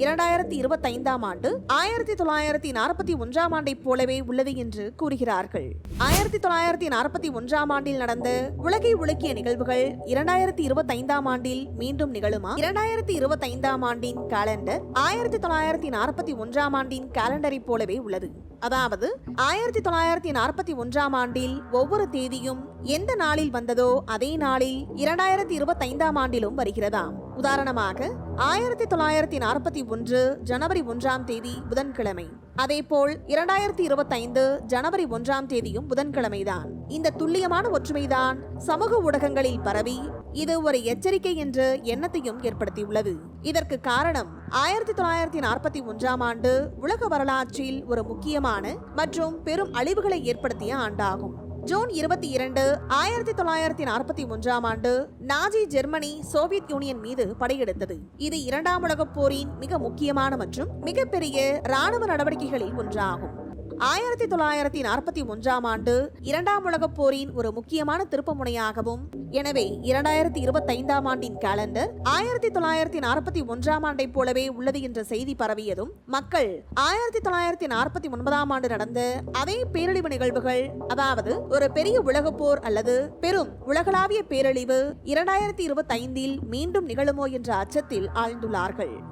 2025ஆம் ஆண்டு 1941ஆம் ஆண்டைப் போலவே உள்ளது என்று கூறுகிறார்கள். 1941ஆம் ஆண்டில் நடந்த உலகை உலுக்கிய நிகழ்வுகள் 2025ஆம் ஆண்டில் மீண்டும் நிகழுமா? 2025ஆம் ஆண்டின் காலண்டர் 1941ஆம் ஆண்டின் காலண்டரை போலவே உள்ளது. அதாவது 1941ஆம் ஆண்டில் ஒவ்வொரு தேதியும் எந்த நாளில் வந்ததோ அதே நாளில் 2025ஆம் ஆண்டிலும் வருகிறதாம். உதாரணமாக 1941 ஜனவரி 1ஆம் தேதி புதன்கிழமை, அதேபோல் 2025 ஜனவரி 1ஆம் தேதியும் புதன்கிழமைதான். இந்த துல்லியமான ஒற்றுமைதான் சமூக ஊடகங்களில் பரவி இது ஒரு எச்சரிக்கை என்ற எண்ணத்தையும் ஏற்படுத்தியுள்ளது. இதற்கு காரணம் 1941ஆம் ஆண்டு உலக வரலாற்றில் ஒரு முக்கியமான மற்றும் பெரும் அழிவுகளை ஏற்படுத்திய ஆண்டாகும். ஜூன் 22, 1941ஆம் ஆண்டு நாஜி ஜெர்மனி சோவியத் யூனியன் மீது படையெடுத்தது. இது இரண்டாம் உலகப் போரின் மிக முக்கியமான மற்றும் மிகப்பெரிய இராணுவ நடவடிக்கைகளில் ஒன்றாகும். 1941ஆம் ஆண்டு இரண்டாம் உலகப் போரின் ஒரு முக்கியமான திருப்புமுனையாகவும், எனவே 2025ஆம் ஆண்டின் காலண்டர் 1941ஆம் ஆண்டை போலவே உள்ளது என்ற செய்தி பரவியதும் மக்கள் 1949ஆம் ஆண்டு நடந்த அதே பேரழிவு நிகழ்வுகள், அதாவது ஒரு பெரிய உலகப் போர் அல்லது பெரும் உலகளாவிய பேரழிவு 2025இல் மீண்டும் நிகழுமோ என்ற அச்சத்தில் ஆழ்ந்துள்ளார்கள்.